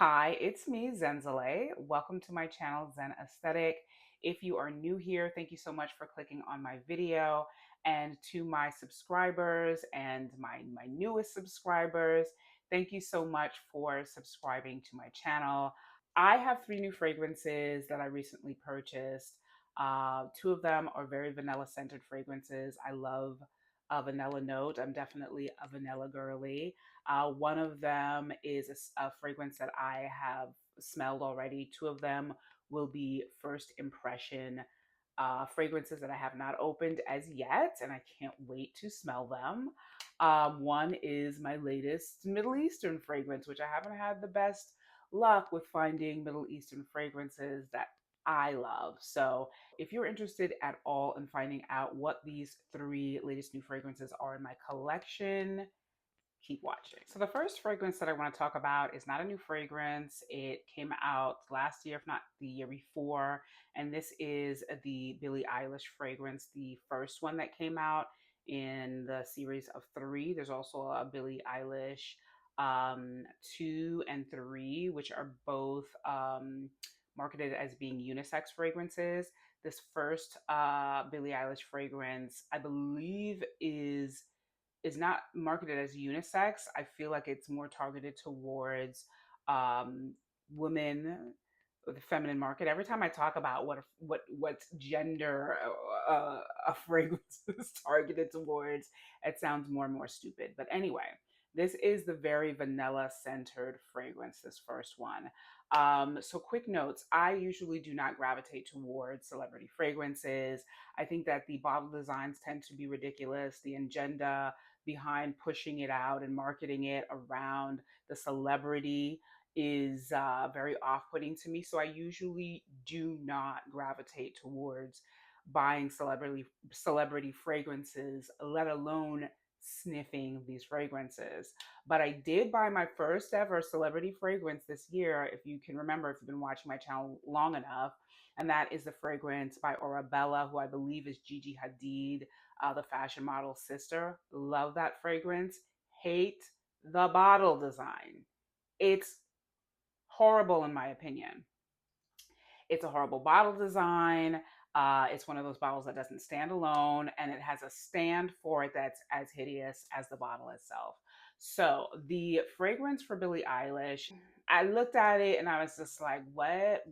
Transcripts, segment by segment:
Hi, it's me, Zenzale. Welcome to my channel, Zen Aesthetic. If you are new here, thank you so much for clicking on my video. And to my subscribers and my newest subscribers, thank you so much for subscribing to my channel. I have three new fragrances that I recently purchased. Two of them are very vanilla scented fragrances. I love a vanilla note. I'm definitely a vanilla girly. One of them is a fragrance that I have smelled already. Two of them will be first impression fragrances that I have not opened as yet, and I can't wait to smell them. One is my latest Middle Eastern fragrance, which I haven't had the best luck with finding Middle Eastern fragrances that I love. So, if you're interested at all in finding out what these three latest new fragrances are in my collection, keep watching. So the first fragrance that I want to talk about is not a new fragrance. It came out last year, if not the year before. And this is the Billie Eilish fragrance, the first one that came out in the series of three. There's also a Billie Eilish 2 and 3, which are both marketed as being unisex fragrances. This first Billie Eilish fragrance, I believe, is not marketed as unisex. I feel like it's more targeted towards um, women, the feminine market. Every time I talk about what gender a fragrance is targeted towards, it sounds more and more stupid. But anyway, this is the very vanilla centered fragrance. This first one. So quick notes: I usually do not gravitate towards celebrity fragrances. I think that the bottle designs tend to be ridiculous. The agenda behind pushing it out and marketing it around the celebrity is very off-putting to me. So I usually do not gravitate towards buying celebrity fragrances, let alone sniffing these fragrances. But I did buy my first ever celebrity fragrance this year, if you can remember, if you've been watching my channel long enough, and that is the fragrance by Arabella, who I believe is Gigi Hadid, the fashion model's sister. Love that fragrance. Hate the bottle design. It's horrible, in my opinion. It's a horrible bottle design. It's one of those bottles that doesn't stand alone, and it has a stand for it that's as hideous as the bottle itself. So, the fragrance for Billie Eilish, I looked at it and I was just like, what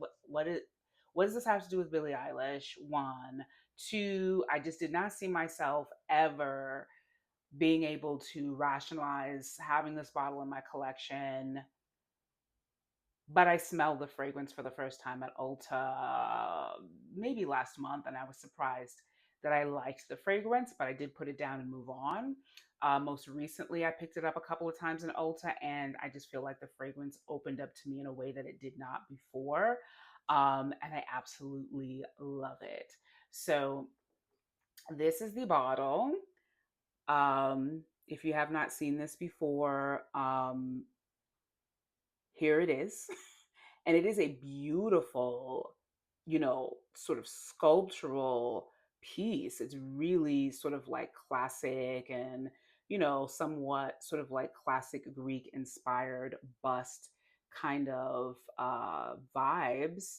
does this have to do with Billie Eilish? One. Two, I just did not see myself ever being able to rationalize having this bottle in my collection. But I smelled the fragrance for the first time at Ulta maybe last month, and I was surprised that I liked the fragrance, but I did put it down and move on. Most recently, I picked it up a couple of times in Ulta, and I just feel like the fragrance opened up to me in a way that it did not before. And I absolutely love it. So, this is the bottle. If you have not seen this before, here it is. And it is a beautiful, sort of sculptural piece. It's really sort of like classic and, somewhat sort of like classic Greek inspired bust kind of vibes.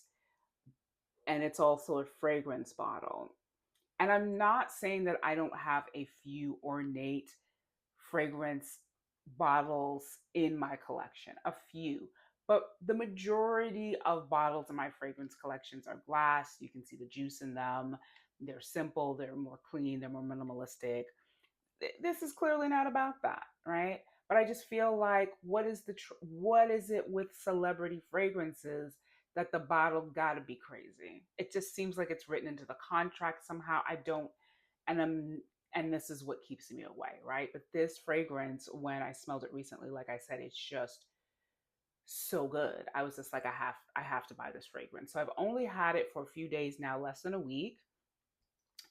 And it's also a fragrance bottle. And I'm not saying that I don't have a few ornate fragrance bottles in my collection, a few. But the majority of bottles in my fragrance collections are glass. You can see the juice in them. They're simple, they're more clean, they're more minimalistic. This is clearly not about that, right? But I just feel like what is it with celebrity fragrances that the bottle got to be crazy? It just seems like it's written into the contract somehow. I don't and I'm and this is what keeps me away, right? But this fragrance, when I smelled it recently, like I said, it's just so good. I was just like, I have to buy this fragrance. So I've only had it for a few days now, less than a week.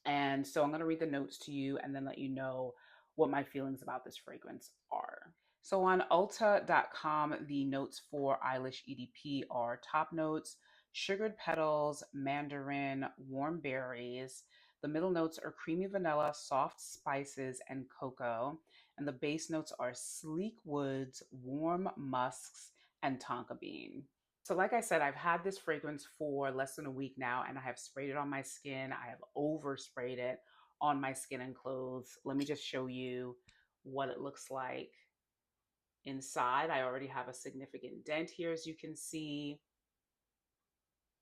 And so I'm going to read the notes to you and then let you know what my feelings about this fragrance are. So on Ulta.com, the notes for Eilish EDP are top notes: sugared petals, mandarin, warm berries. The middle notes are creamy vanilla, soft spices, and cocoa. And the base notes are sleek woods, warm musks, and tonka bean. So, like I said, I've had this fragrance for less than a week now, and I have sprayed it on my skin. I have oversprayed it on my skin and clothes. Let me just show you what it looks like inside. I already have a significant dent here, as you can see.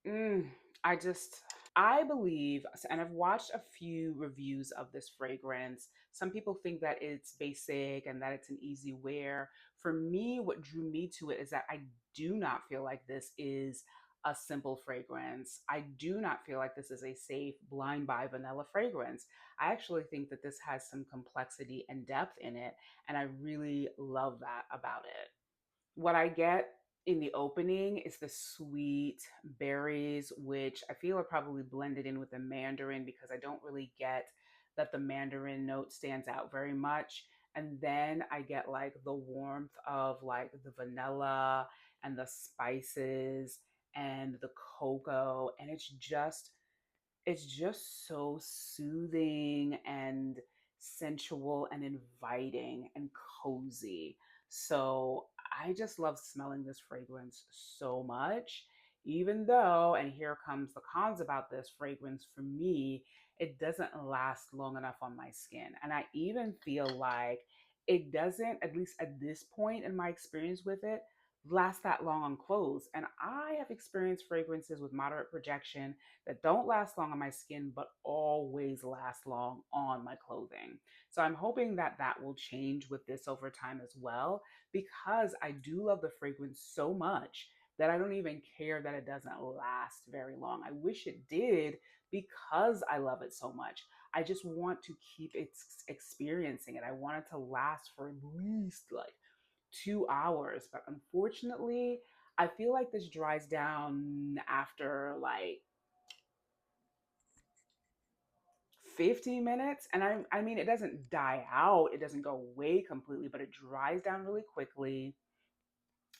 Mm, I just, I believe, and I've watched a few reviews of this fragrance. Some people think that it's basic and that it's an easy wear. For me, what drew me to it is that I do not feel like this is a simple fragrance. I do not feel like this is a safe blind buy vanilla fragrance. I actually think that this has some complexity and depth in it, and I really love that about it. What I get in the opening is the sweet berries, which I feel are probably blended in with the mandarin because I don't really get that the mandarin note stands out very much. And then I get like the warmth of like the vanilla and the spices and the cocoa. And it's just so soothing and sensual and inviting and cozy. So I just love smelling this fragrance so much. Even though, and here comes the cons about this fragrance for me, it doesn't last long enough on my skin. And I even feel like it doesn't, at least at this point in my experience with it, last that long on clothes. And I have experienced fragrances with moderate projection that don't last long on my skin, but always last long on my clothing. So I'm hoping that that will change with this over time as well, because I do love the fragrance so much that I don't even care that it doesn't last very long. I wish it did because I love it so much. I just want to keep experiencing it. I want it to last for at least like 2 hours. But unfortunately, I feel like this dries down after like 15 minutes. And I mean, it doesn't die out, it doesn't go away completely, but it dries down really quickly.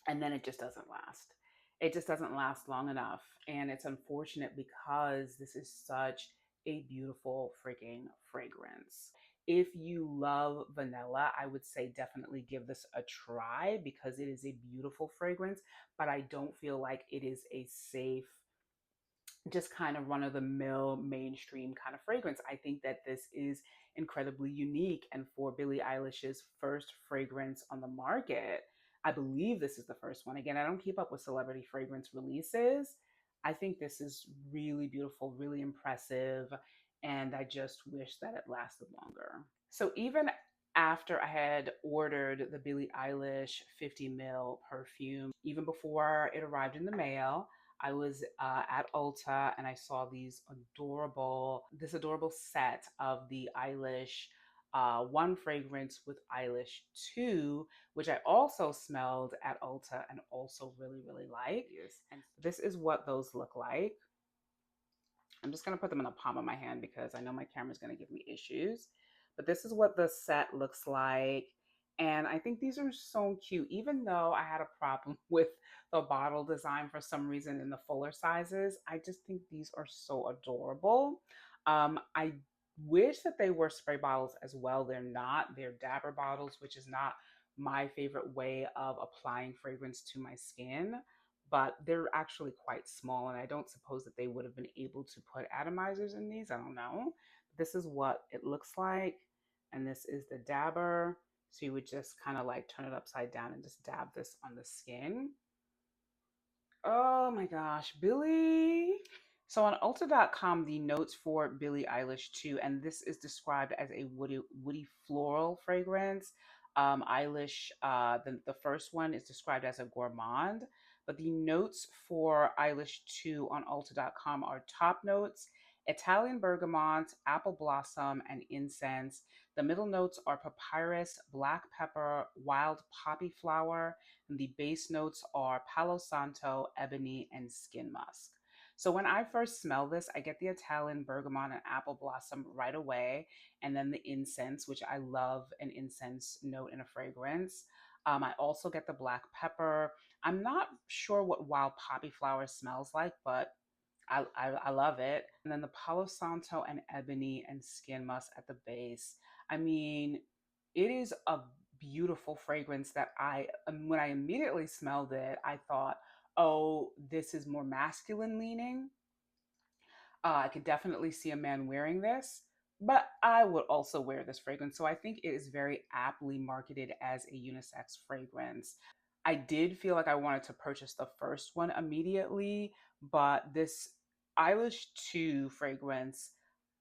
And then it just doesn't last. It just doesn't last long enough. And it's unfortunate because this is such a beautiful freaking fragrance. If you love vanilla, I would say definitely give this a try because it is a beautiful fragrance, but I don't feel like it is a safe, just kind of run of the mill mainstream kind of fragrance. I think that this is incredibly unique. And for Billie Eilish's first fragrance on the market, I believe this is the first one. Again, I don't keep up with celebrity fragrance releases. I think this is really beautiful, really impressive. And I just wish that it lasted longer. So even after I had ordered the Billie Eilish 50 ml perfume, even before it arrived in the mail, I was at Ulta and I saw this adorable set of the Eilish one fragrance with Eilish two, which I also smelled at Ulta and also really, really like. Yes. And this is what those look like. I'm just going to put them in the palm of my hand because I know my camera's going to give me issues. But this is what the set looks like. And I think these are so cute, even though I had a problem with the bottle design for some reason in the fuller sizes. I just think these are so adorable. I wish that they were spray bottles as well. They're not. They're dabber bottles, which is not my favorite way of applying fragrance to my skin, but they're actually quite small. And I don't suppose that they would have been able to put atomizers in these. I don't know. This is what it looks like. And this is the dabber. So you would just kind of like turn it upside down and just dab this on the skin. Oh my gosh, Billie. So on Ulta.com, the notes for Billie Eilish too, and this is described as a woody floral fragrance. Eilish, the first one is described as a gourmand, but the notes for Eilish 2 on Ulta.com are top notes, Italian bergamot, apple blossom, and incense. The middle notes are papyrus, black pepper, wild poppy flower, and the base notes are Palo Santo, ebony, and skin musk. So when I first smell this, I get the Italian bergamot and apple blossom right away, and then the incense, which I love an incense note in a fragrance. I also get the black pepper. I'm not sure what wild poppy flower smells like, but I love it. And then the Palo Santo and ebony and skin musk at the base. I mean, it is a beautiful fragrance that when I immediately smelled it, I thought, oh, this is more masculine leaning. I could definitely see a man wearing this, but I would also wear this fragrance. So I think it is very aptly marketed as a unisex fragrance. I did feel like I wanted to purchase the first one immediately, but this Eilish 2 fragrance,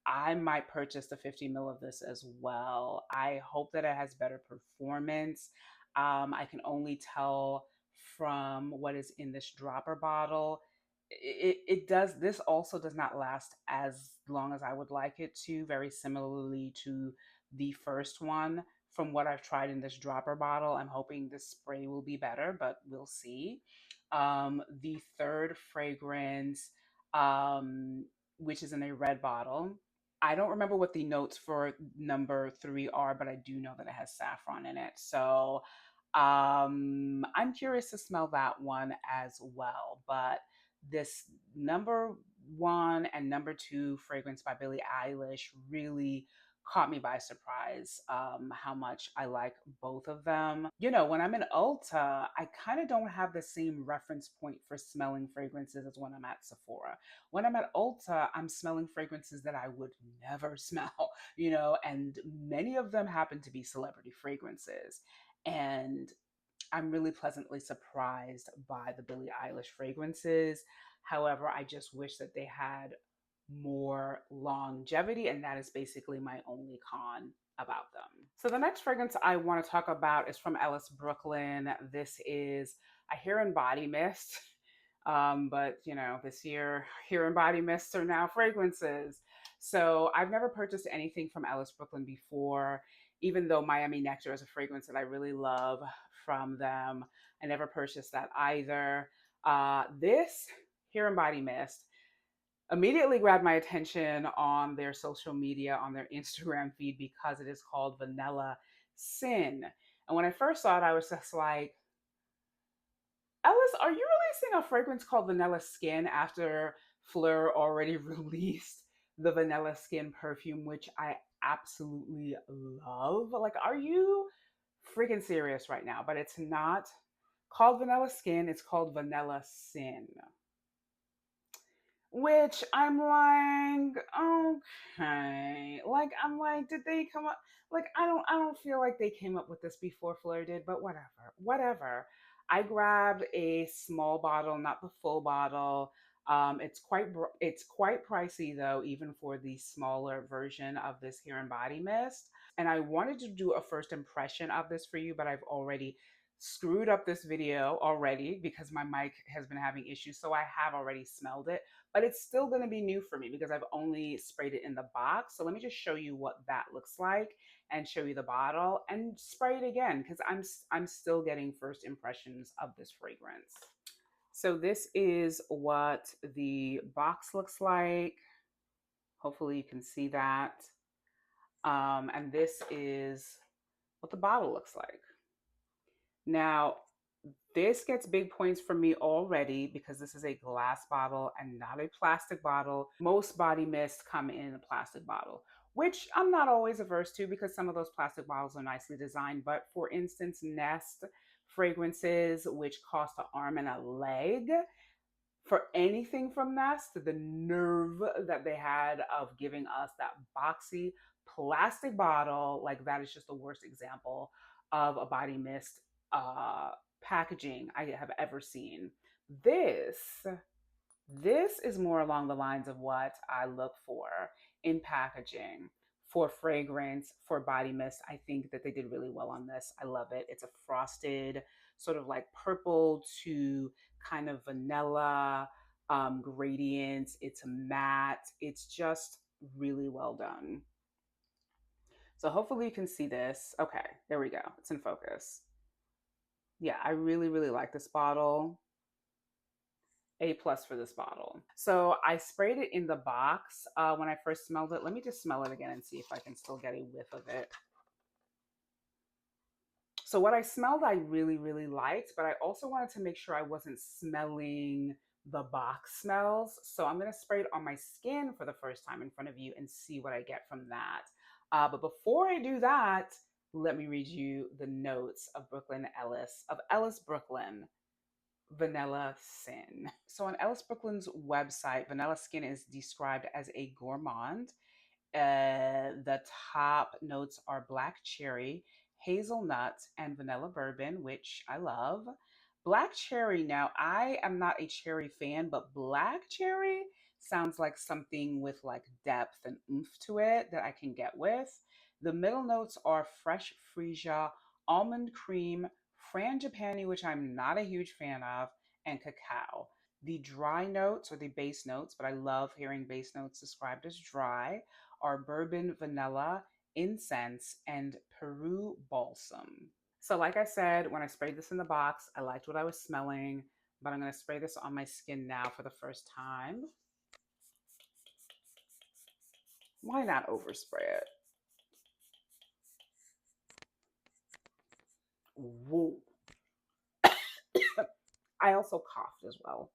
I might purchase the 50 ml of this as well. I hope that it has better performance. I can only tell from what is in this dropper bottle. It does, this also does not last as long as I would like it to, very similarly to the first one. From what I've tried in this dropper bottle, I'm hoping this spray will be better, but we'll see. The third fragrance, um, which is in a red bottle. I don't remember what the notes for number 3 are, but I do know that it has saffron in it. So I'm curious to smell that one as well. But this number 1 and number 2 fragrance by Billie Eilish really caught me by surprise, how much I like both of them. You know, when I'm in Ulta, I kind of don't have the same reference point for smelling fragrances as when I'm at Sephora. When I'm at Ulta, I'm smelling fragrances that I would never smell, you know, and many of them happen to be celebrity fragrances. And I'm really pleasantly surprised by the Billie Eilish fragrances. However, I just wish that they had more longevity, and that is basically my only con about them. So the next fragrance I want to talk about is from Ellis Brooklyn. This is a hair and body mist. But you know, this year hair and body mists are now fragrances. So I've never purchased anything from Ellis Brooklyn before, even though Miami Nectar is a fragrance that I really love from them. I never purchased that either. This hair and body mist immediately grabbed my attention on their social media, on their Instagram feed, because it is called Vanilla Sin. And when I first saw it, I was just like, Ellis, are you releasing a fragrance called Vanilla Skin after Fleur already released the Vanilla Skin perfume, which I absolutely love? Like, are you freaking serious right now? But it's not called Vanilla Skin, it's called Vanilla Sin. Which I'm like, okay. Like I'm like, did they come up, like I don't feel like they came up with this before Fleur did, but whatever. Whatever. I grabbed a small bottle, not the full bottle. It's quite pricey though, even for the smaller version of this hair and body mist. And I wanted to do a first impression of this for you, but I've already screwed up this video already because my mic has been having issues. So I have already smelled it, but it's still going to be new for me because I've only sprayed it in the box. So let me just show you what that looks like and show you the bottle and spray it again because I'm still getting first impressions of this fragrance. So this is what the box looks like. Hopefully you can see that. And this is what the bottle looks like. Now, this gets big points from me already because this is a glass bottle and not a plastic bottle. Most body mists come in a plastic bottle, which I'm not always averse to because some of those plastic bottles are nicely designed. But for instance, Nest fragrances, which cost an arm and a leg, for anything from Nest, the nerve that they had of giving us that boxy plastic bottle, like that is just the worst example of a body mist packaging I have ever seen. This this is more along the lines of what I look for in packaging for fragrance, for body mist. I think that they did really well on this. I love it. It's a frosted, sort of like purple to kind of vanilla gradients. It's matte. It's just really well done. So hopefully you can see this. Okay, there we go. It's in focus. Yeah, I really, really like this bottle. A plus for this bottle. So I sprayed it in the box when I first smelled it. Let me just smell it again and see if I can still get a whiff of it. So what I smelled, I really, really liked, but I also wanted to make sure I wasn't smelling the box smells. So I'm going to spray it on my skin for the first time in front of you and see what I get from that. But before I do that, Let me read you the notes of Brooklyn Ellis, of Ellis Brooklyn Vanilla Sin. So on Ellis Brooklyn's website, vanilla skin is described as a gourmand. The top notes are black cherry, hazelnut, and vanilla bourbon, which I love. Black cherry, now I am not a cherry fan, but black cherry sounds like something with like depth and oomph to it that I can get with. The middle notes are fresh freesia, almond cream, frangipani, which I'm not a huge fan of, and cacao. The dry notes or the base notes, but I love hearing base notes described as dry, are bourbon vanilla, incense, and Peru balsam. So, like I said, when I sprayed this in the box, I liked what I was smelling, but I'm going to spray this on my skin now for the first time. Why not overspray it? Whoa. I also coughed as well.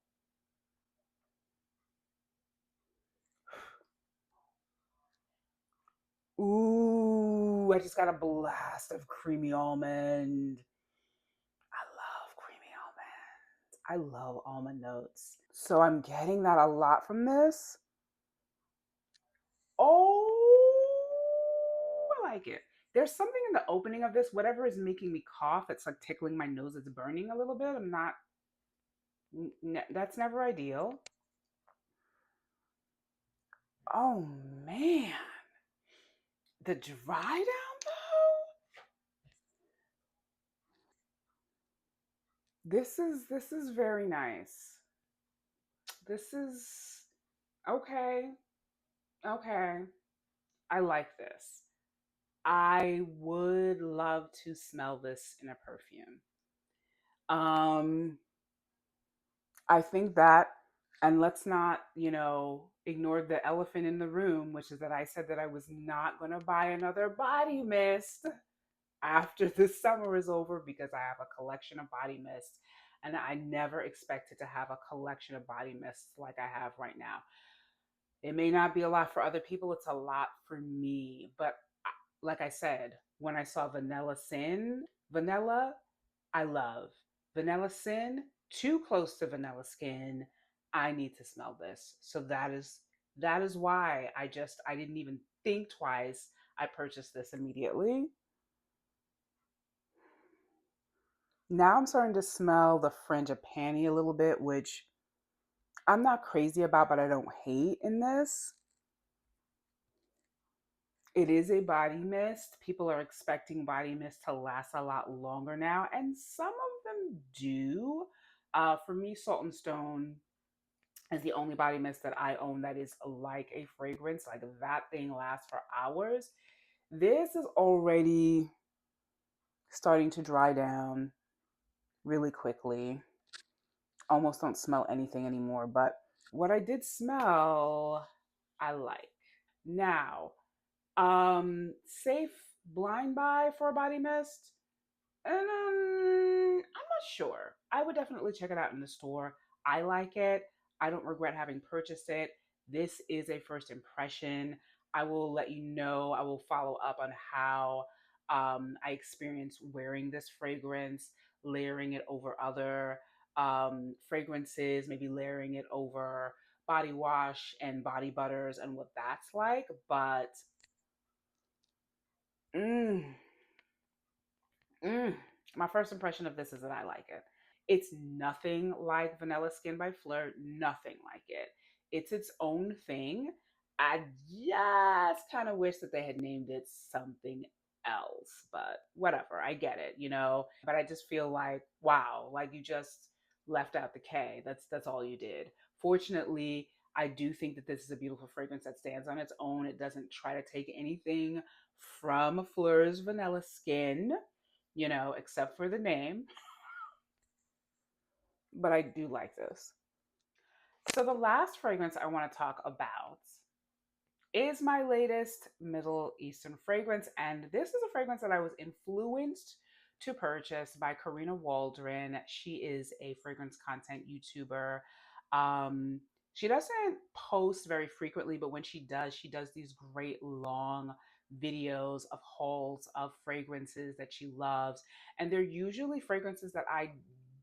Ooh, I just got a blast of creamy almond. I love creamy almond. I love almond notes. So I'm getting that a lot from this. Oh, I like it. There's something in the opening of this, whatever is making me cough, it's like tickling my nose, it's burning a little bit. I'm not, that's never ideal. Oh man, the dry down though? This is very nice. This is okay. Okay. I like this. I would love to smell this in a perfume. Um I think that, and let's not, ignore the elephant in the room, which is that I said that I was not going to buy another body mist after the summer is over because I have a collection of body mists. And I never expected to have a collection of body mists like I have right now. It may not be a lot for other people, it's a lot for me. But like I said, when I saw Vanilla Sin, vanilla, I love. Vanilla Sin, too close to vanilla skin. I need to smell this. So that is why I didn't even think twice. I purchased this immediately. Now I'm starting to smell the frangipani a little bit, which I'm not crazy about, but I don't hate in this. It is a body mist. People are expecting body mist to last a lot longer now, and some of them do. For me, Salt and Stone is the only body mist that I own that is like a fragrance. Like that thing lasts for hours. This is already starting to dry down really quickly. Almost don't smell anything anymore. But what I did smell, I like. Now, safe blind buy for a body mist. And I'm not sure. I would definitely check it out in the store. I like it. I don't regret having purchased it. This is a first impression. I will let you know. I will follow up on how I experienced wearing this fragrance, layering it over other fragrances, maybe layering it over body wash and body butters and what that's like. But mm, mm, my first impression of this is that I like it. It's nothing like Vanilla Skin by Flirt, nothing like it. It's its own thing. I just kind of wish that they had named it something else, but whatever. I get it, But I just feel like, wow, like you just left out the K. That's all you did. Fortunately, I do think that this is a beautiful fragrance that stands on its own. It doesn't try to take anything from Fleur's Vanilla Skin, except for the name, but I do like this. So, the last fragrance I want to talk about is my latest Middle Eastern fragrance. And this is a fragrance that I was influenced to purchase by Karina Waldron. She is a fragrance content YouTuber. She doesn't post very frequently, but when she does these great long videos of hauls of fragrances that she loves. And they're usually fragrances that I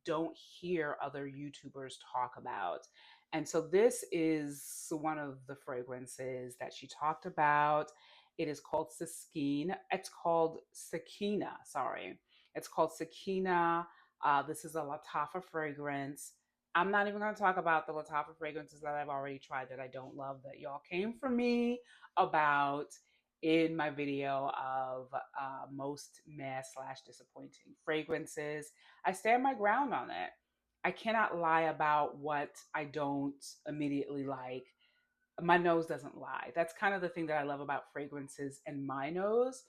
don't hear other YouTubers talk about. And so this is one of the fragrances that she talked about. It is called Sakeena. It's called Sakeena, sorry. It's called Sakeena. This is a Lataffah fragrance. I'm not even going to talk about the Lataffah fragrances that I've already tried that I don't love that y'all came for me about in my video of most meh slash disappointing fragrances. I stand my ground on it. I cannot lie about what I don't immediately like. My nose doesn't lie. That's kind of the thing that I love about fragrances and my nose.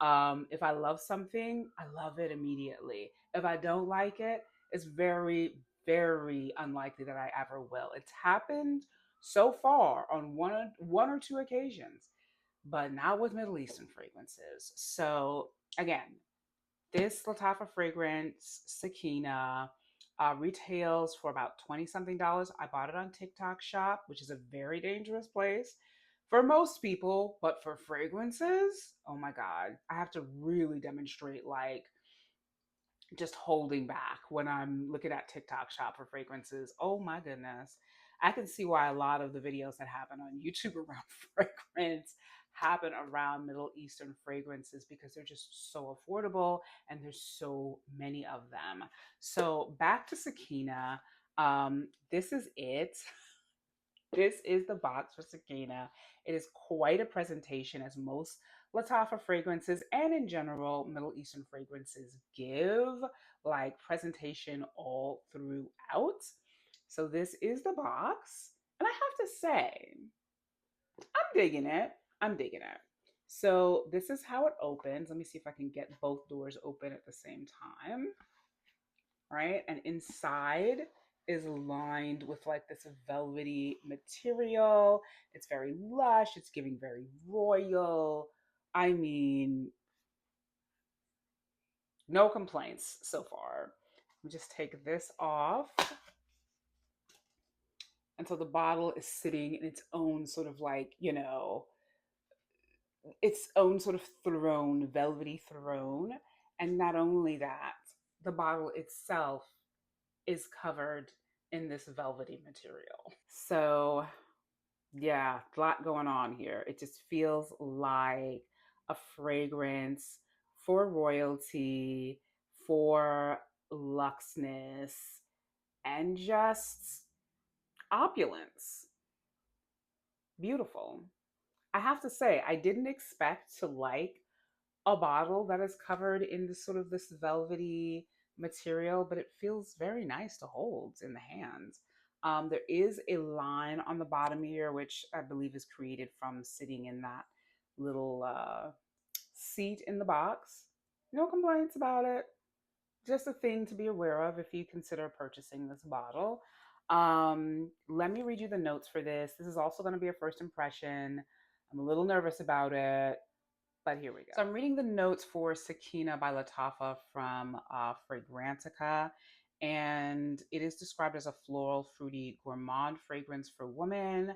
If I love something, I love it immediately. If I don't like it, it's very, very unlikely that I ever will. It's happened so far on one or two occasions, but not with Middle Eastern fragrances. So again, this Lataffah fragrance, Sakeena, retails for about 20 something dollars. I bought it on TikTok Shop, which is a very dangerous place for most people, but for fragrances, oh my God, I have to really demonstrate like just holding back when I'm looking at TikTok Shop for fragrances. Oh my goodness. I can see why a lot of the videos that happen on YouTube around fragrance happen around Middle Eastern fragrances because they're just so affordable and there's so many of them. So back to Sakeena. This is it. This is the box for Sakeena. It is quite a presentation, as most Lataffah fragrances and in general Middle Eastern fragrances give, like presentation all throughout. So this is the box, and I have to say, I'm digging it. I'm digging it. So this is how it opens. Let me see if I can get both doors open at the same time, right? And inside is lined with like this velvety material. It's very lush, it's giving very royal. I mean, no complaints so far. Let me just take this off. And so the bottle is sitting in its own sort of like, its own sort of throne, velvety throne. And not only that, the bottle itself is covered in this velvety material. So, yeah, a lot going on here. It just feels like a fragrance for royalty, for luxness, and just opulence. Beautiful. I have to say, I didn't expect to like a bottle that is covered in this velvety material, but it feels very nice to hold in the hands. There is a line on the bottom here, which I believe is created from sitting in that little seat in the box. No complaints about it. Just a thing to be aware of if you consider purchasing this bottle. Let me read you the notes for this. This is also going to be a first impression. I'm a little nervous about it, but here we go. So I'm reading the notes for Sakeena by Lataffah from Fragrantica, and it is described as a floral, fruity, gourmand fragrance for women.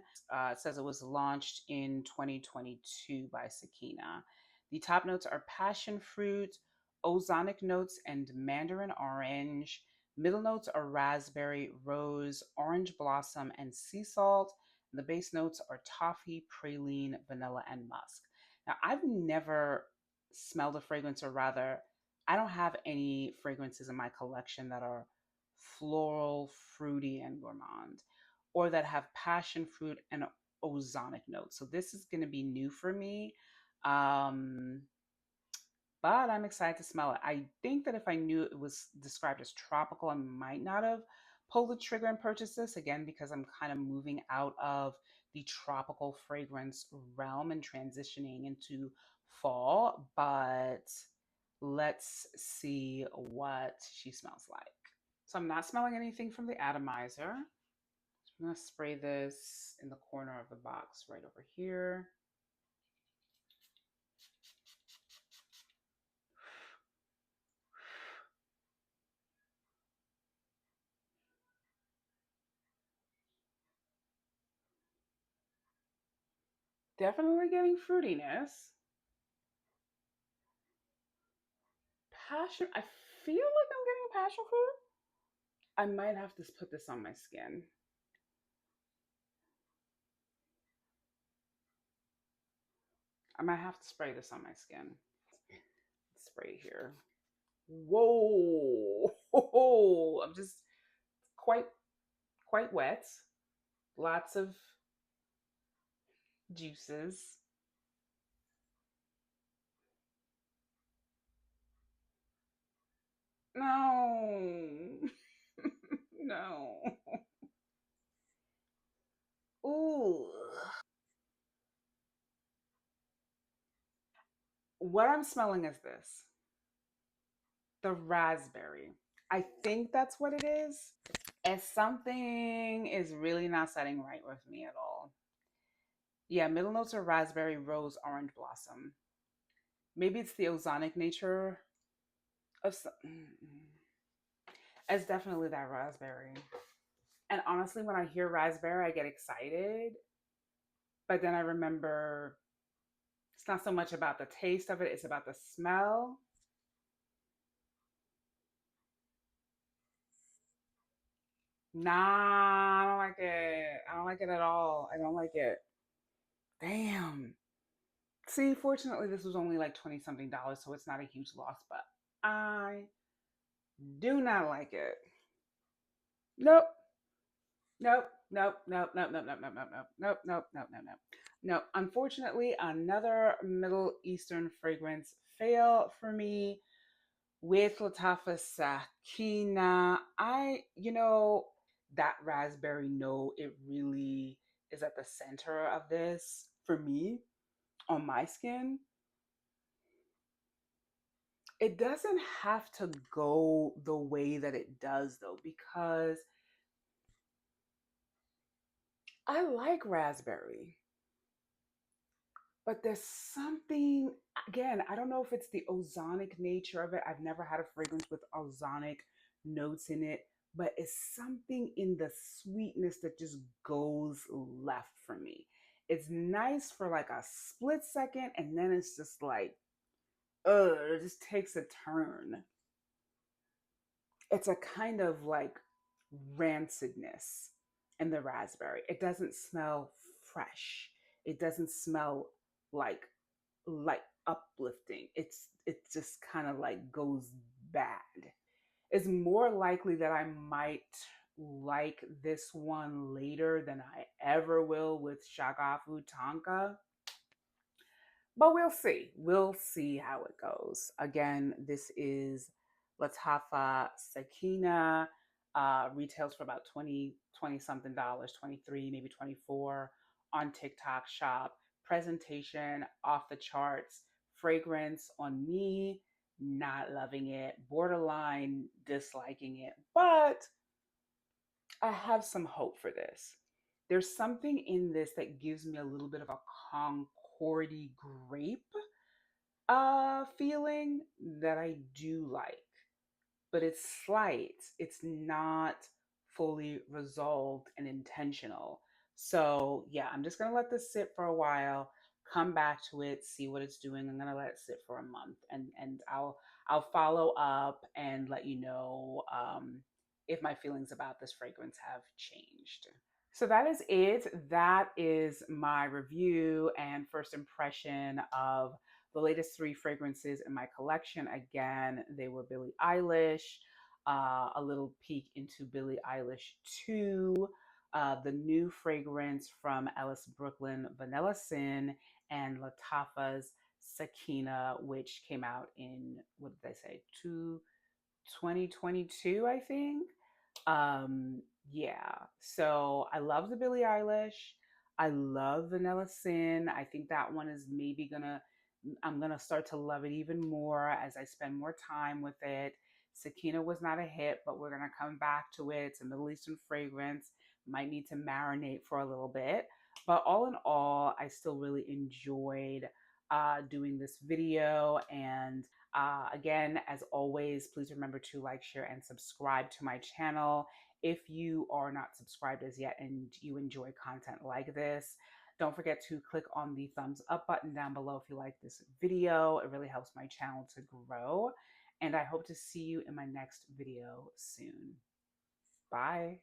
It says it was launched in 2022 by Sakeena. The top notes are passion fruit, ozonic notes, and mandarin orange. Middle notes are raspberry, rose, orange blossom, and sea salt. And the base notes are toffee, praline, vanilla, and musk. Now, I've never smelled a fragrance, or rather, I don't have any fragrances in my collection that are floral, fruity, and gourmand, or that have passion fruit and ozonic notes. So this is going to be new for me. Um, but I'm excited to smell it. I think that if I knew it was described as tropical, I might not have pulled the trigger and purchased this again because I'm kind of moving out of the tropical fragrance realm and transitioning into fall. But let's see what she smells like. So I'm not smelling anything from the atomizer. I'm going to spray this in the corner of the box right over here. Definitely getting fruitiness. Passion. I feel like I'm getting passion fruit. I might have to put this on my skin. I might have to spray this on my skin. Spray here. Whoa! I'm just quite quite wet. Lots of juices. No. No. Ooh. What I'm smelling is this, the raspberry. I think that's what it is. And something is really not setting right with me at all. Yeah, middle notes are raspberry, rose, orange blossom. Maybe it's the ozonic nature of some. It's definitely that raspberry. And honestly, when I hear raspberry, I get excited. But then I remember it's not so much about the taste of it, it's about the smell. Nah, I don't like it. I don't like it at all. I don't like it. Damn. See, fortunately, this was only like 20 something dollars, so it's not a huge loss, but I do not like it. Nope. Nope. Nope. Nope. Nope. Nope. Nope. Nope. Nope. Nope. Nope. Nope. Nope. Nope. Nope. Nope. Unfortunately, another Middle Eastern fragrance fail for me with Lataffah Sakeena. That raspberry note, it really is at the center of this for me on my skin. It doesn't have to go the way that it does though, because I like raspberry, but there's something, again, I don't know if it's the ozonic nature of it. I've never had a fragrance with ozonic notes in it, but it's something in the sweetness that just goes left for me. It's nice for like a split second, and then it's just like, it just takes a turn. It's a kind of like rancidness in the raspberry. It doesn't smell fresh. It doesn't smell like like uplifting. It just kind of like goes bad. It's more likely that I might like this one later than I ever will with Shagafu Tonka. But we'll see. We'll see how it goes. Again, this is Latafa Sakeena. Retails for about 20 something dollars, 23, maybe 24 on TikTok shop. Presentation off the charts. Fragrance on me, not loving it. Borderline disliking it. But I have some hope for this. There's something in this that gives me a little bit of a Concordy grape feeling that I do like, but it's slight. It's not fully resolved and intentional. So yeah, I'm just gonna let this sit for a while, come back to it, see what it's doing. I'm gonna let it sit for a month, and I'll follow up and let you know if my feelings about this fragrance have changed. So that is it. That is my review and first impression of the latest three fragrances in my collection. Again, they were Billie Eilish, a little peek into Billie Eilish 2, the new fragrance from Ellis Brooklyn, Vanilla Sin, and Lataffah's Sakeena, which came out in, what did I say, 2022, I think. Yeah. So I love the Billie Eilish. I love Vanilla Sin. I think that one is maybe I'm gonna start to love it even more as I spend more time with it. Sakina was not a hit, but we're gonna come back to it. It's a Middle Eastern fragrance. Might need to marinate for a little bit. But all in all, I still really enjoyed doing this video. And again, as always, please remember to like, share, and subscribe to my channel. If you are not subscribed as yet and you enjoy content like this, don't forget to click on the thumbs up button down below if you like this video. It really helps my channel to grow. And I hope to see you in my next video soon. Bye.